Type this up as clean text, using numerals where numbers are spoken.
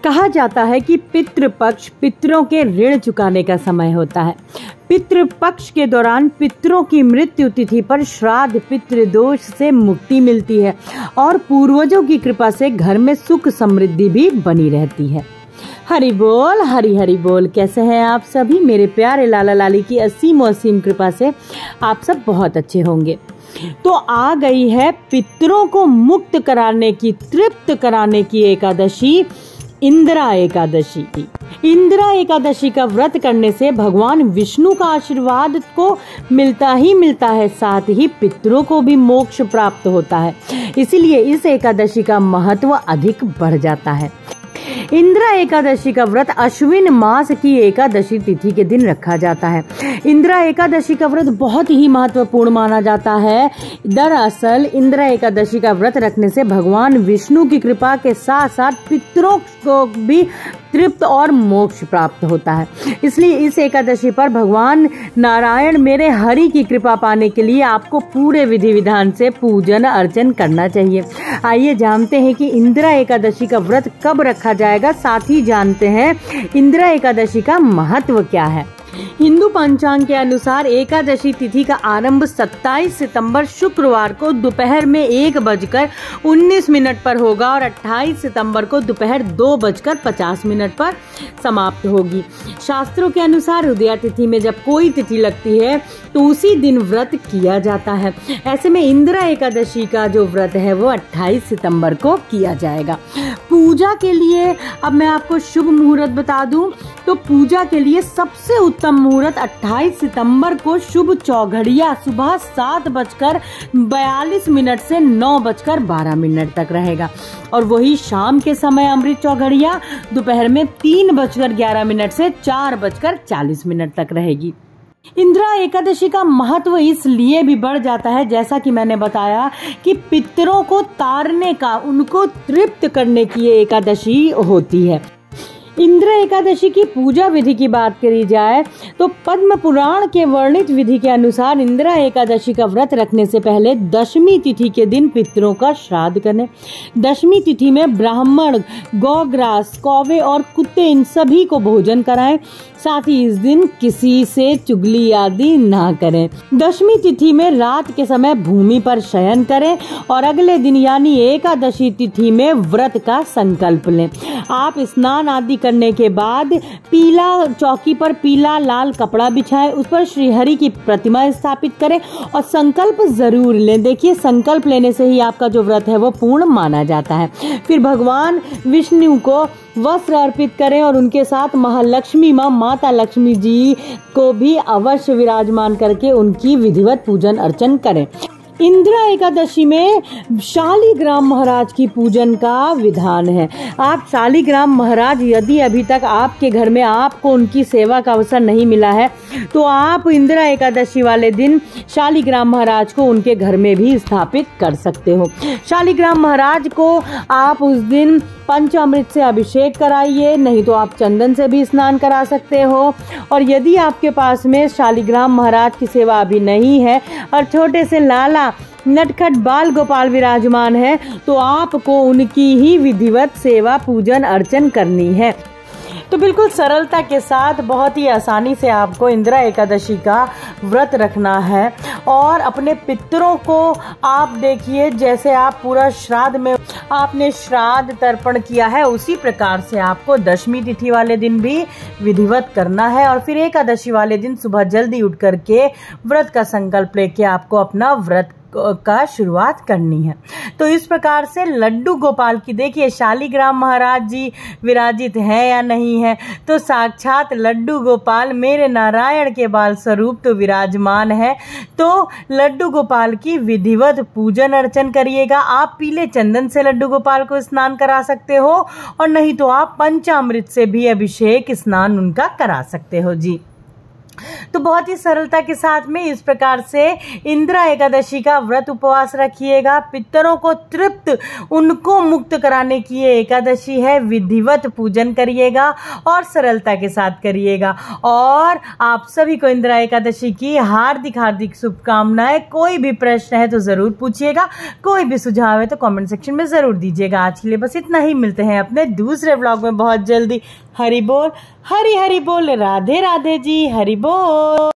कहा जाता है कि पितृपक्ष पितरों के ऋण चुकाने का समय होता है। पितृपक्ष के दौरान पितरों की मृत्यु तिथि पर श्राद्ध पितृदोष से मुक्ति मिलती है और पूर्वजों की कृपा से घर में सुख समृद्धि भी बनी रहती है। हरि बोल, हरि हरि बोल। कैसे हैं आप सभी? मेरे प्यारे लाला लाली की असीम कृपा से आप सब बहुत अच्छे होंगे। तो आ गई है पितरों को मुक्त कराने की, तृप्त कराने की एकादशी, इंदिरा एकादशी। इंदिरा एकादशी का व्रत करने से भगवान विष्णु का आशीर्वाद को मिलता ही मिलता है, साथ ही पितरों को भी मोक्ष प्राप्त होता है। इसीलिए इस एकादशी का महत्व अधिक बढ़ जाता है। इंदिरा एकादशी का व्रत अश्विन मास की एकादशी तिथि के दिन रखा जाता है। इंदिरा एकादशी का व्रत बहुत ही महत्वपूर्ण माना जाता है। दरअसल इंदिरा एकादशी का व्रत रखने से भगवान विष्णु की कृपा के साथ साथ पितरों को भी तृप्त और मोक्ष प्राप्त होता है। इसलिए इस एकादशी पर भगवान नारायण मेरे हरि की कृपा पाने के लिए आपको पूरे विधि विधान से पूजन अर्चन करना चाहिए। आइए जानते हैं कि इंदिरा एकादशी का व्रत कब रखा जाएगा, साथ ही जानते हैं इंदिरा एकादशी का महत्व क्या है। हिंदू पंचांग के अनुसार एकादशी तिथि का आरंभ 27 सितंबर शुक्रवार को दोपहर में 1:19 पर होगा और 28 सितंबर को दोपहर 2:50 पर समाप्त होगी। शास्त्रों के अनुसार उदया तिथि में जब कोई तिथि लगती है तो उसी दिन व्रत किया जाता है। ऐसे में इंदिरा एकादशी का जो व्रत है वो 28 सितंबर को किया जाएगा। पूजा के लिए अब मैं आपको शुभ मुहूर्त बता दूं तो पूजा के लिए सबसे उत्तम मुहूर्त 28 सितंबर को शुभ चौघड़िया सुबह 7:42 से 9:12 तक रहेगा और वही शाम के समय अमृत चौघड़िया दोपहर में 3:11 से 4:40 तक रहेगी। इंदिरा एकादशी का महत्व इसलिए भी बढ़ जाता है, जैसा कि मैंने बताया कि पितरों को तारने का, उनको तृप्त करने की ये एकादशी होती है। इंदिरा एकादशी की पूजा विधि की बात करी जाए तो पद्म पुराण के वर्णित विधि के अनुसार इंदिरा एकादशी का व्रत रखने से पहले दशमी तिथि के दिन पितरों का श्राद्ध करें। दशमी तिथि में ब्राह्मण, गौग्रास, कौवे और कुत्ते इन सभी को भोजन कराएं। साथ ही इस दिन किसी से चुगली आदि ना करें। दशमी तिथि में रात के समय भूमि पर शयन करें और अगले दिन यानी एकादशी तिथि में व्रत का संकल्प लें। आप स्नान आदि करने के बाद पीला चौकी पर पीला लाल कपड़ा बिछाएं, उस पर श्रीहरि की प्रतिमा स्थापित करें और संकल्प जरूर लें। देखिए, संकल्प लेने से ही आपका जो व्रत है वो पूर्ण माना जाता है। फिर भगवान विष्णु को वस्त्र अर्पित करें और उनके साथ महालक्ष्मी माता लक्ष्मी जी को भी अवश्य विराजमान करके उनकी विधिवत पूजन अर्चन करें। इंदिरा एकादशी में शालिग्राम महाराज की पूजन का विधान है। आप शालिग्राम महाराज, यदि अभी तक आपके घर में आपको उनकी सेवा का अवसर नहीं मिला है तो आप इंदिरा एकादशी वाले दिन शालिग्राम महाराज को उनके घर में भी स्थापित कर सकते हो। शालिग्राम महाराज को आप उस दिन पंचामृत से अभिषेक कराइए, नहीं तो आप चंदन से भी स्नान करा सकते हो। और यदि आपके पास में शालिग्राम महाराज की सेवा अभी नहीं है और छोटे से लाला नटखट बाल गोपाल विराजमान है तो आपको उनकी ही विधिवत सेवा पूजन अर्चन करनी है। तो बिल्कुल सरलता के साथ, बहुत ही आसानी से आपको इंदिरा एकादशी का व्रत रखना है और अपने पितरों को आप देखिए, जैसे आप पूरा श्राद्ध में आपने श्राद्ध तर्पण किया है उसी प्रकार से आपको दशमी तिथि वाले दिन भी विधिवत करना है और फिर एकादशी वाले दिन सुबह जल्दी उठ करके व्रत का संकल्प लेके आपको अपना व्रत का शुरुआत करनी है। तो इस प्रकार से लड्डू गोपाल की, देखिए शालिग्राम महाराज जी विराजित है या नहीं है, तो साक्षात लड्डू गोपाल मेरे नारायण के बाल स्वरूप तो विराजमान है। तो लड्डू गोपाल की विधिवत पूजन अर्चन करिएगा। आप पीले चंदन से लड्डू गोपाल को स्नान करा सकते हो और नहीं तो आप पंचामृत से भी अभिषेक स्नान उनका करा सकते हो जी। तो बहुत ही सरलता के साथ में इस प्रकार से इंदिरा एकादशी का व्रत उपवास रखिएगा। पितरों को तृप्त, उनको मुक्त कराने की ये एकादशी है। विधिवत पूजन करिएगा और सरलता के साथ करिएगा। और आप सभी को इंदिरा एकादशी की हार्दिक हार्दिक शुभकामनाएं। कोई भी प्रश्न है तो जरूर पूछिएगा, कोई भी सुझाव है तो कमेंट सेक्शन में जरूर दीजिएगा। आज के लिए बस इतना ही, मिलते हैं अपने दूसरे व्लॉग में बहुत जल्दी। हरि बोल, हरि हरि बोल, राधे राधे जी, हरि बोल।